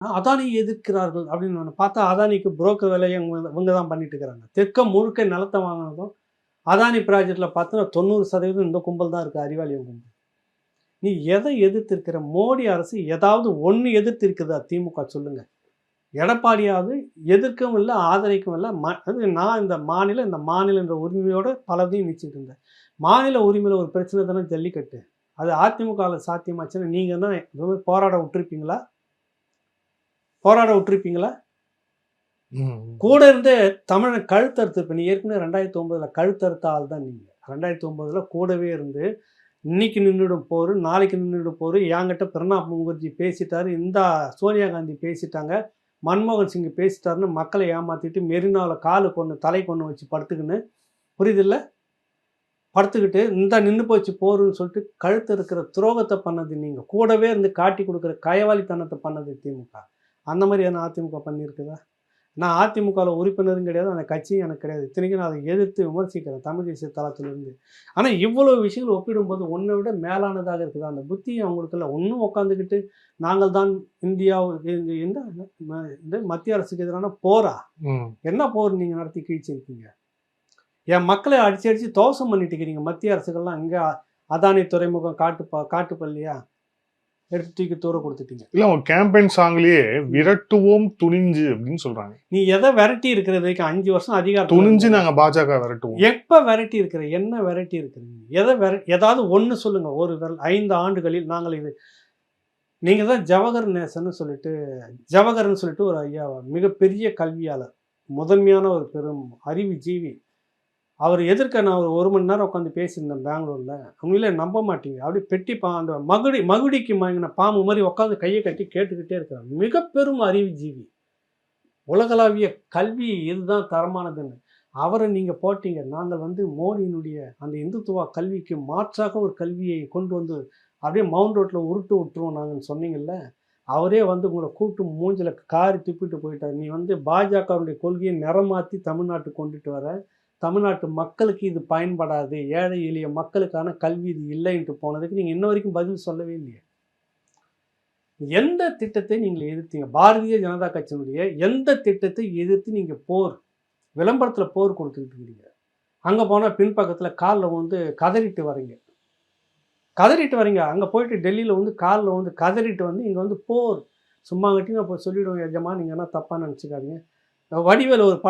அதானி எதிர்க்கிறார்கள் அப்படின்னு பார்த்தா அதானிக்கு புரோக்கர் வேலையை இவங்க தான் பண்ணிட்டு இருக்கிறாங்க. தெற்க முழுக்க நிலத்தை வாங்கினதும் அதானி ப்ராஜெக்டில் பார்த்தா 90% இந்த கும்பல் தான் இருக்குது, அறிவாளியம் கும்பல். நீ எதை எதிர்த்திருக்கிற? மோடி அரசு ஏதாவது ஒன்று எதிர்த்திருக்குதா திமுக சொல்லுங்கள். எடப்பாடியாவது எதிர்க்கவும் இல்லை, ஆதரிக்கவும் இல்லை. நான் இந்த மாநிலம் என்ற உரிமையோடு பலதையும் நிச்சயிட்டு இருந்தேன். மாநில உரிமையில் ஒரு பிரச்சனை தானே ஜல்லிக்கட்டு. அது அதிமுகவில் சாத்தியமாச்சுன்னா நீங்கள் தான் போராட விட்டுருப்பீங்களா? கூட இருந்தே தமிழன் கழுத்தறுத்து. இப்போ நீ ஏற்கனவே 2009 கழுத்தறுத்த ஆள் தான் நீங்கள். 2009 கூடவே இருந்து இன்னைக்கு நின்றுடும் போர், நாளைக்கு நின்றுடும் போர். என்கிட்ட பிரணாப் முகர்ஜி பேசிட்டாரு, இந்த சோனியா காந்தி பேசிட்டாங்க, மன்மோகன் சிங் பேசிட்டாருன்னு மக்களை ஏமாற்றிட்டு மெரினாவில் காலு கொண்டு தலை கொண்டு வச்சு படுத்துக்கின்னு, புரியுதில்ல, படுத்துக்கிட்டு இந்த நின்று போச்சு போருன்னு சொல்லிட்டு கழுத்து இருக்கிற துரோகத்தை பண்ணது நீங்கள். கூடவே இருந்து காட்டி கொடுக்குற கயவாளித்தனத்தை பண்ணது திமுக. அந்த மாதிரி என்ன அதிமுக பண்ணியிருக்குதா? நான் அதிமுகவில் உறுப்பினரும் கிடையாது, அந்த கட்சியும் எனக்கு கிடையாது. இத்தனைக்கும் நான் அதை எதிர்த்து விமர்சிக்கிறேன் தமிழ் தேசிய தளத்திலிருந்து. ஆனால் இவ்வளோ விஷயங்கள் ஒப்பிடும்போது ஒன்றை விட மேலானதாக இருக்குது. அந்த புத்தி அவங்களுக்குள்ள ஒன்றும் உட்காந்துக்கிட்டு நாங்கள் தான் இந்தியா இந்த மத்திய அரசுக்கு எதிரான போரா? என்ன போர் நீங்கள் நடத்தி கிழிச்சிருக்கீங்க? என் மக்களை அடிச்சு தோசம் பண்ணிட்டு இருக்கிறீங்க. மத்திய அரசுகள்லாம் இங்கே அதானி துறைமுகம் காட்டுப்பள்ளியா எடுத்து தூக்கி தூர கொடுத்துட்டீங்க. இல்லை, அவங்க கேம்பெயின் சாங்லேயே விரட்டுவோம் துணிஞ்சு அப்படின்னு சொல்கிறாங்க. நீ எதை விரட்டி இருக்கிறதுக்கு 5 வருஷம் அதிகாரம் துணிஞ்சு நாங்கள் பாஜக விரட்டுவோம். எப்போ விரட்டி இருக்கிற? என்ன விரட்டி இருக்கிறீங்க? ஏதாவது ஒன்று சொல்லுங்கள். ஒரு 5 ஆண்டுகளில் நாங்கள் இது நீங்கள் தான் ஜவஹர்னு சொல்லிட்டு ஒரு ஐயா, மிகப்பெரிய கல்வியாளர், முதன்மையான ஒரு பெரும் அறிவு ஜீவி. அவர் எதிர்க்க நான் ஒரு 1 மணி நேரம் உட்காந்து பேசியிருந்தேன் பெங்களூரில். உண்மையிலே நம்ப மாட்டீங்க. அப்படியே பெட்டி அந்த மகுடிக்கு வாங்கின பாம்பு மாதிரி உட்காந்து கையை கட்டி கேட்டுக்கிட்டே இருக்கிறார். மிக பெரும் அறிவுஜீவி, உலகளாவிய கல்வி இதுதான் தரமானதுன்னு அவரை நீங்கள் போட்டீங்க. நாங்கள் மோடியினுடைய அந்த இந்துத்துவ கல்விக்கு மாற்றாக ஒரு கல்வியை கொண்டு வந்து அப்படியே மவுண்ட் ரோட்டில் உருட்டு விட்டுருவோம் நாங்கன்னு சொன்னீங்கல்ல. அவரே உங்களை கூப்பிட்டு மூஞ்சில் காரி துப்பிட்டு போயிட்டார். நீ பாஜகவுடைய கொள்கையை நிறமாற்றி தமிழ்நாட்டுக்கு கொண்டுட்டு வர, தமிழ்நாட்டு மக்களுக்கு இது பயன்படாது, ஏழை எளிய மக்களுக்கான கல்வி இது இல்லைன்ட்டு போனதுக்கு நீங்கள் இன்ன வரைக்கும் பதில் சொல்லவே இல்லையே. எந்த திட்டத்தை நீங்கள் எதிர்த்தீங்க? பாரதிய ஜனதா கட்சியினுடைய எந்த திட்டத்தை எதிர்த்து நீங்கள் விளம்பரத்தில் போர் கொடுத்துக்கிட்டு இருக்கீங்க? அங்கே போனால் பின்பக்கத்தில் காலில் கதறிட்டு வரீங்க. அங்கே போயிட்டு டெல்லியில் காலில் கதறிட்டு இங்கே போர் சும்மா கட்டி நான் சொல்லிவிடுவோம் எஜமா, நீங்கள் என்ன தப்பாக நினச்சிக்காதீங்க. வடிவேல் ஒரு படம்